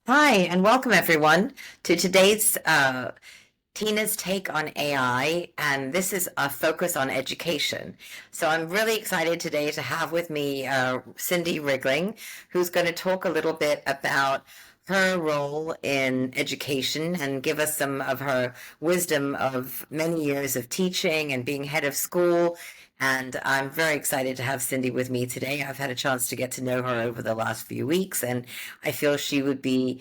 Hi, and welcome everyone to today's Tina's take on AI, and this is a focus on education. So I'm really excited today to have with me Cindy Rigling, who's going to talk a little bit about her role in education and give us some of her wisdom of many years of teaching and being head of school. And I'm very excited to have Cindy with me today. I've had a chance to get to know her over the last few weeks, and I feel she would be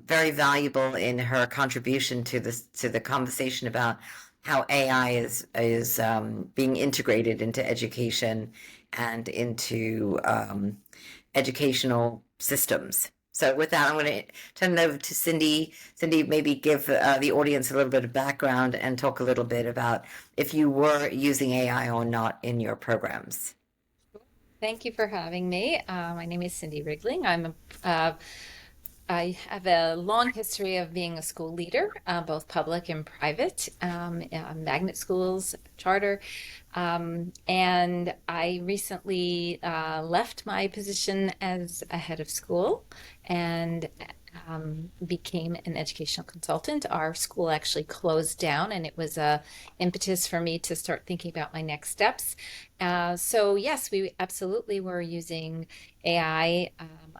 very valuable in her contribution to the conversation about how AI is being integrated into education and into educational systems. So with that, I'm going to turn it over to Cindy. Cindy, maybe give the audience a little bit of background and talk a little bit about if you were using AI or not in your programs. Thank you for having me. My name is Cindy Rigling. I have a long history of being a school leader, both public and private, magnet schools, charter. And I recently left my position as a head of school and became an educational consultant. Our school actually closed down, and it was a impetus for me to start thinking about my next steps. So yes, we absolutely were using AI.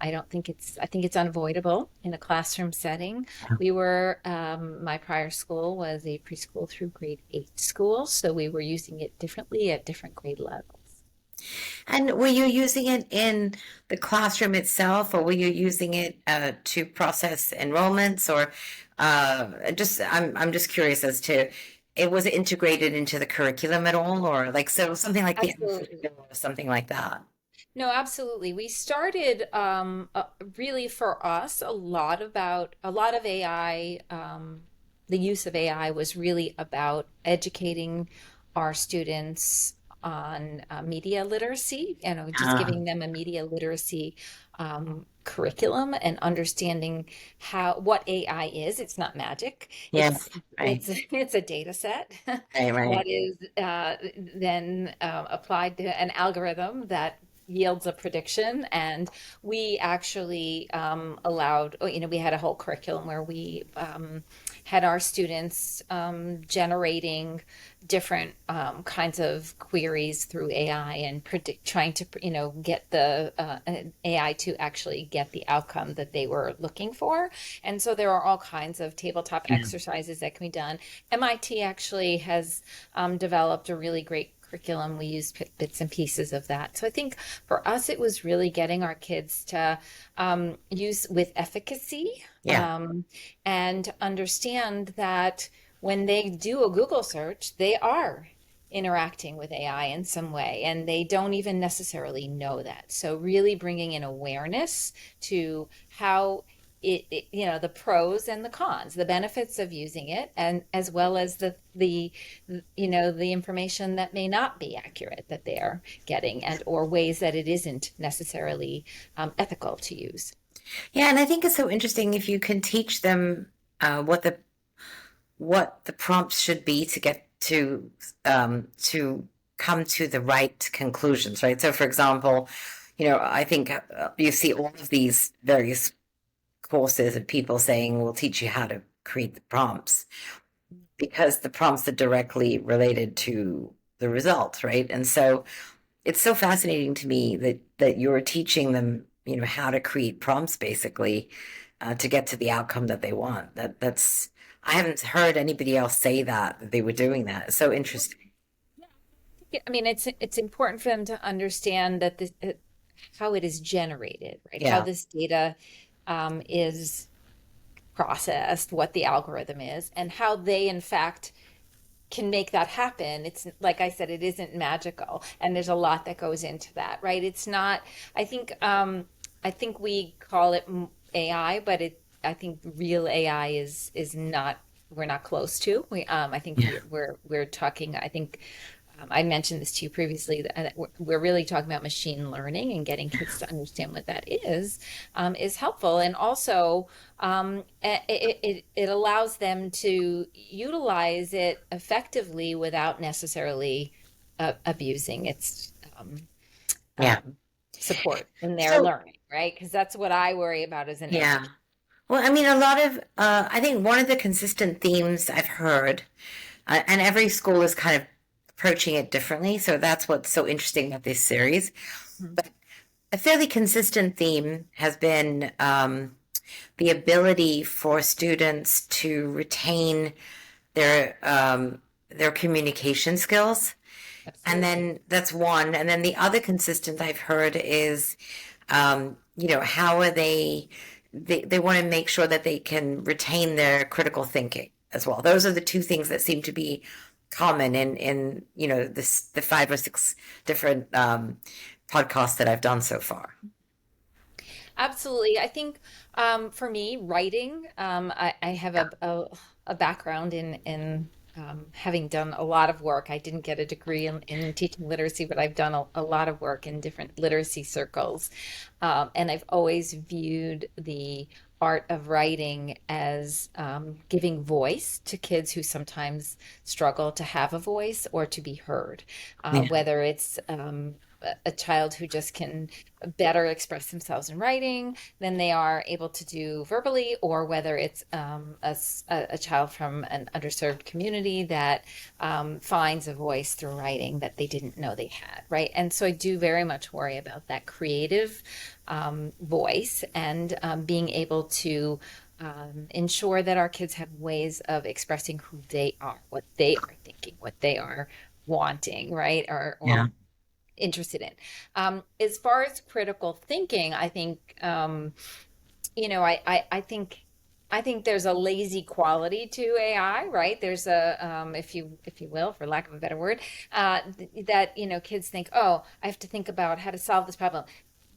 I think it's unavoidable in a classroom setting. My prior school was a preschool through grade 8 school, so we were using it differently at different grade levels. And were you using it in the classroom itself, or were you using it to process enrollments, or I'm just curious as to it was it integrated into the curriculum at all, or like so something like the Absolutely. or something like that. No, absolutely. We started really for us a lot of AI. The use of AI was really about educating our students on media literacy, just Uh, giving them a media literacy curriculum and understanding how what AI is. It's not magic. yes, right, It's a data set right, that right. is then applied to an algorithm that yields a prediction. And we actually we had a whole curriculum where we had our students generating different kinds of queries through AI and trying to, get the AI to actually get the outcome that they were looking for. And so there are all kinds of tabletop Yeah. exercises that can be done. MIT actually has developed a really great curriculum. We use bits and pieces of that. So I think for us, it was really getting our kids to use with efficacy, Yeah. and understand that when they do a Google search, they are interacting with AI in some way, and they don't even necessarily know that. So really bringing in awareness to how the pros and the cons, the benefits of using it, and as well as the information that may not be accurate that they are getting, and or ways that it isn't necessarily ethical to use. Yeah, and I think it's so interesting if you can teach them what the prompts should be to get to come to the right conclusions, right? So, for example, I think you see all of these various courses of people saying we'll teach you how to create the prompts because the prompts are directly related to the results, right? And so it's so fascinating to me that you're teaching them, how to create prompts basically to get to the outcome that they want. That's I haven't heard anybody else say that they were doing that. It's so interesting. Yeah, I mean, it's important for them to understand that how it is generated, right? How Yeah. this data is processed, what the algorithm is, and how they, in fact, can make that happen. It's like I said, it isn't magical, and there's a lot that goes into that, right? It's not. I think I think we call it AI, but I think real AI is not. We're not close to. I think Yeah. we're talking. I think I mentioned this to you previously, that we're really talking about machine learning, and getting kids to understand what that is helpful. And also, it allows them to utilize it effectively without necessarily abusing its Yeah. um, support in their So learning, right? Because that's what I worry about as an yeah. educator. Well, I mean, a lot of, I think one of the consistent themes I've heard, and every school is kind of approaching it differently. So that's what's so interesting about this series. Mhm. But a fairly consistent theme has been the ability for students to retain their communication skills. And Absolutely. then that's one. And then the other consistent I've heard is, how are they want to make sure that they can retain their critical thinking as well. Those are the two things that seem to be common in the five or six different podcasts that I've done so far. Absolutely. I think for me, writing, I have a background in having done a lot of work. I didn't get a degree in teaching literacy, but I've done a lot of work in different literacy circles. And I've always viewed the art of writing as giving voice to kids who sometimes struggle to have a voice or to be heard, Yeah, whether it's a child who just can better express themselves in writing than they are able to do verbally, or whether it's a child from an underserved community that finds a voice through writing that they didn't know they had, right? And so I do very much worry about that creative voice and being able to ensure that our kids have ways of expressing who they are, what they are thinking, what they are wanting, right? Or yeah, interested in. As far as critical thinking, I think I think there's a lazy quality to AI, right? There's a if you will, for lack of a better word, that kids think, oh, I have to think about how to solve this problem.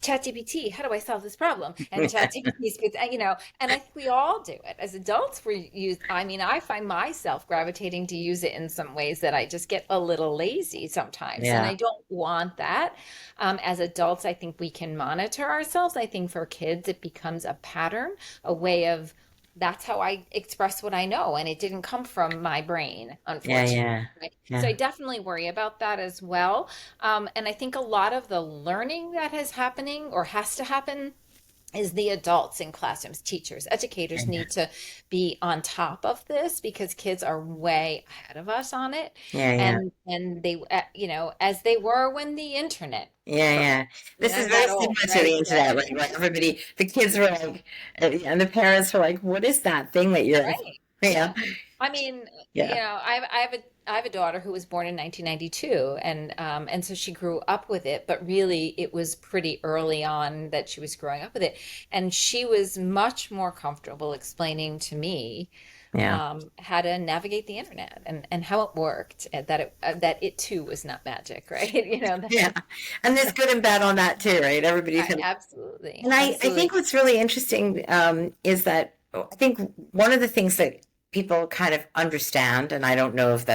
ChatGPT, how do I solve this problem? And ChatGPT spits, and I think we all do it. As adults, we use, I mean, I find myself gravitating to use it in some ways that I just get a little lazy sometimes. And yeah, I don't want that. As adults, I think we can monitor ourselves. I think for kids, it becomes a pattern, a way of, that's how I express what I know. And it didn't come from my brain, yeah, unfortunately. yeah, Right? So I yeah, definitely worry about that as well. And I think a lot of the learning that is happening or has to happen is the adults in classrooms, teachers, educators yeah, need to be on top of this because kids are way ahead of us on it. yeah, yeah. And they, as they were when the internet Yeah, first, yeah. This is I'm very that old, similar to right? the internet, like where everybody, the kids were like, and the parents were like, "What is that thing that you're?" Right. Yeah, Yeah. I mean, yeah, I have a daughter who was born in 1992, and so she grew up with it, but really it was pretty early on that she was growing up with it, and she was much more comfortable explaining to me yeah, how to navigate the internet and how it worked, and that it too was not magic, right? yeah. And there's good and bad on that too, right? Everybody can. Absolutely, And I think absolutely. what's really interesting is that I think one of the things that people kind of understand, and I don't know if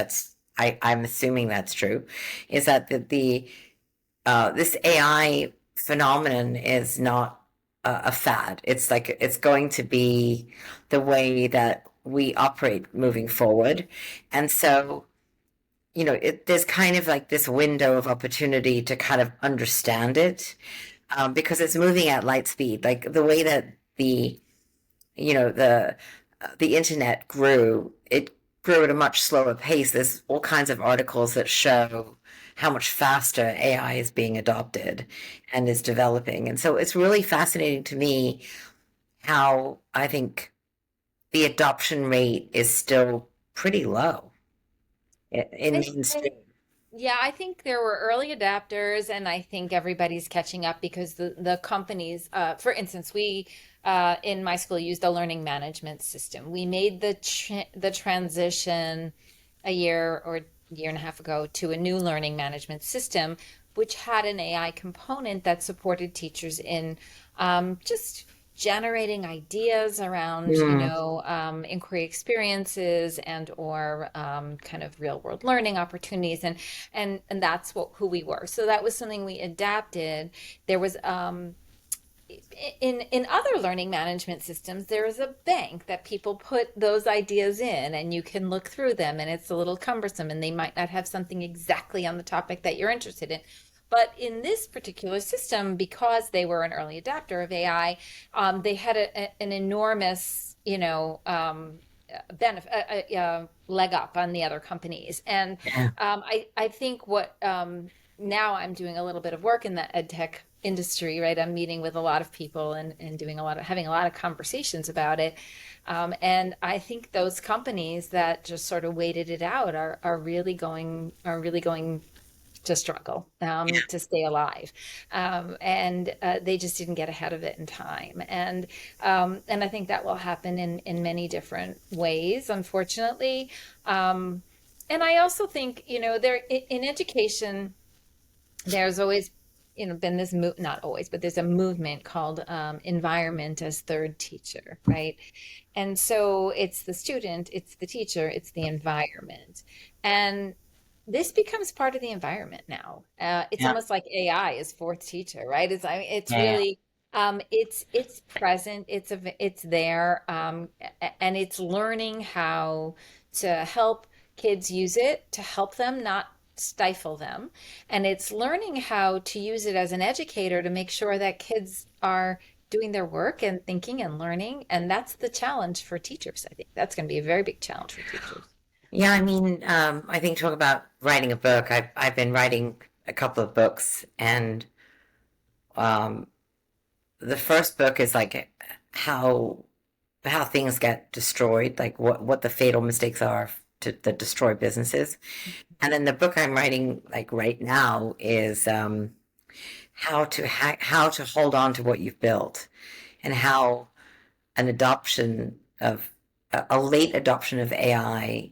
I'm assuming that's true, is that this AI phenomenon is not a fad. It's like it's going to be the way that we operate moving forward. And so, there's kind of like this window of opportunity to kind of understand it because it's moving at light speed. Like the way that you know, the the internet grew, it grew at a much slower pace. There's all kinds of articles that show how much faster AI is being adopted and is developing. And so it's really fascinating to me how I think the adoption rate is still pretty low in I, mainstream. I Yeah, I think there were early adapters, and I think everybody's catching up because the companies, for instance, we in my school used a learning management system. We made the transition a year or year and a half ago to a new learning management system, which had an AI component that supported teachers in just generating ideas around, Mm, inquiry experiences and or kind of real world learning opportunities, and that's who we were. So that was something we adapted. There was in other learning management systems, there is a bank that people put those ideas in, and you can look through them, and it's a little cumbersome, and they might not have something exactly on the topic that you're interested in. But in this particular system, because they were an early adopter of AI, they had an enormous, benefit, leg up on the other companies. And Yeah. I think what now I'm doing a little bit of work in the ed tech industry, right? I'm meeting with a lot of people and doing having a lot of conversations about it. And I think those companies that just sort of waited it out are really going to struggle to stay alive, and they just didn't get ahead of it in time. And I think that will happen in many different ways, unfortunately. And I also think there in education there's always been this not always, but there's a movement called environment as third teacher, right? And so it's the student, it's the teacher, it's the environment. And this becomes part of the environment now. It's Yeah. almost like AI is fourth teacher, right? It's Yeah. really it's present, it's there, and it's learning how to help kids use it to help them, not stifle them. And it's learning how to use it as an educator to make sure that kids are doing their work and thinking and learning. And that's the challenge for teachers. I think that's going to be a very big challenge for teachers. Yeah, I mean, I think talk about writing a book. I've been writing a couple of books, and um, the first book is like how how things get destroyed, like what the fatal mistakes are that destroy businesses. And then the book I'm writing like right now is how to hold on to what you've built, and how an adoption of a late adoption of AI,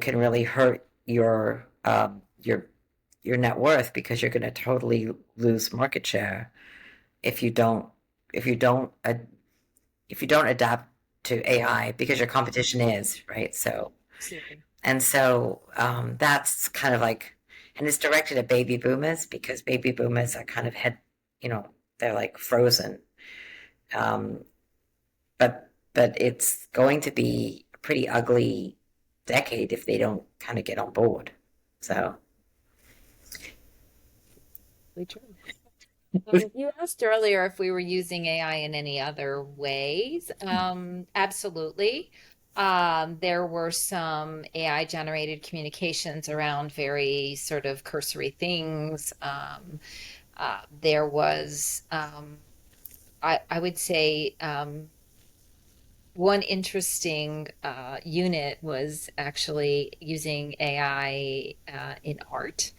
can really hurt your net worth, because you're going to totally lose market share if you don't if you don't if you don't adapt to AI, because your competition is right. So Absolutely. and so that's kind of like, and it's directed at baby boomers, because baby boomers are kind of they're like frozen. Um, but it's going to be a pretty ugly decade if they don't kind of get on board. So Really true. You asked earlier if we were using AI in any other ways. Absolutely. There were some AI generated communications around very sort of cursory things. There was, I would say, one interesting unit was actually using AI in art,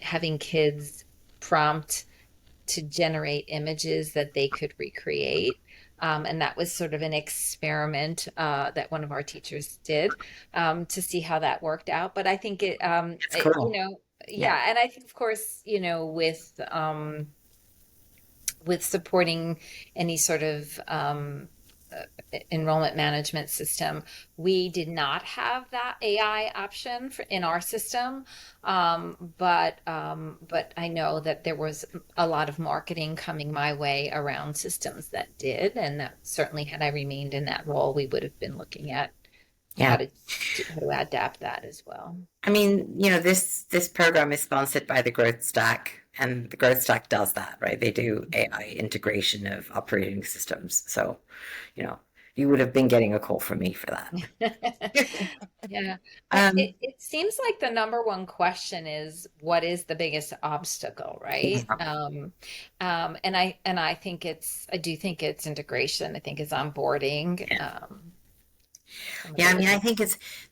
having kids prompt to generate images that they could recreate. And that was sort of an experiment that one of our teachers did to see how that worked out. But I think it's cool. Yeah. yeah. And I think, of course, with supporting any sort of enrollment management system, we did not have that AI option in our system. But I know that there was a lot of marketing coming my way around systems that did, and that certainly had I remained in that role, we would have been looking at how Yeah. to adapt that as well. I mean, this program is sponsored by the Growth Stack, and the Growth Stack does that, right? They do AI integration of operating systems. So, you know, you would have been getting a call from me for that. Yeah. Um, It seems like the number one question is what is the biggest obstacle, right? yeah. I do think it's integration. I think it's onboarding. Some of Yeah, I the mean, I think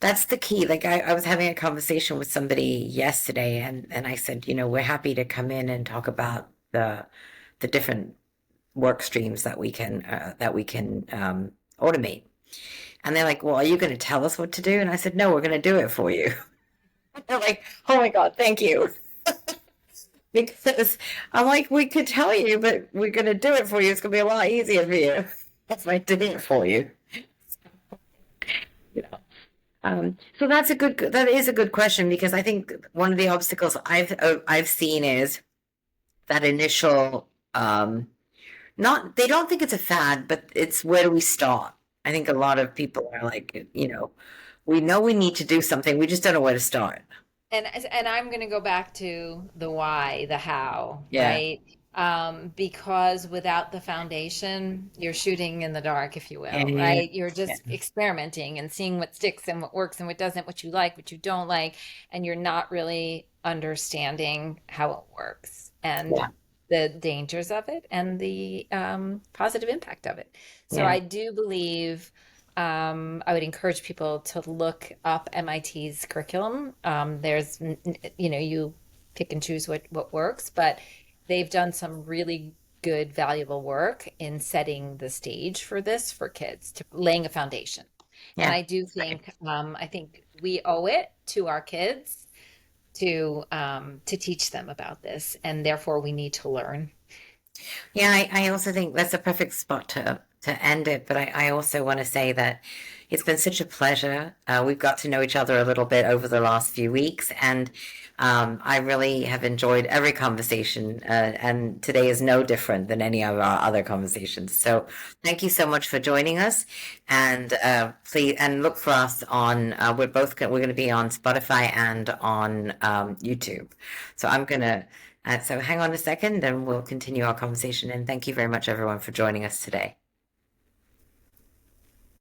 that's the key. Like I was having a conversation with somebody yesterday, and I said, we're happy to come in and talk about the different work streams that we can automate. And they're like, well, are you going to tell us what to do? And I said, no, we're going to do it for you. They're like, oh my God, thank you. Because I'm like, we could tell you, but we're going to do it for you. It's going to be a lot easier for you if I did it for you. You know. So that is a good question, because I think one of the obstacles I've seen is that initial, not, they don't think it's a fad, but it's where do we start? I think a lot of people are like, we know we need to do something, we just don't know where to start. And I'm going to go back to the why, the how, Yeah. right? Because without the foundation, you're shooting in the dark, if you Yeah. will, Yeah. right? You're Yeah. just experimenting and seeing what sticks and what works and what doesn't, what you like, what you don't like, and you're not really understanding how it works and Yeah. the dangers of it and the positive impact of it. So Yeah. I do believe I would encourage people to look up MIT's curriculum. You pick and choose what works, but they've done some really good, valuable work in setting the stage for this for kids, to laying a foundation. And Yeah. I do Right. think, I think we owe it to our kids to teach them about this, and therefore we need to learn. Yeah, I also think that's a perfect spot to end it. But I also want to say that it's been such a pleasure. We've got to know each other a little bit over the last few weeks, and I really have enjoyed every conversation. And today is no different than any of our other conversations. So thank you so much for joining us, and please and look for us on. We're going to be on Spotify and on YouTube. So I'm gonna. So hang on a second and we'll continue our conversation. And thank you very much, everyone, for joining us today.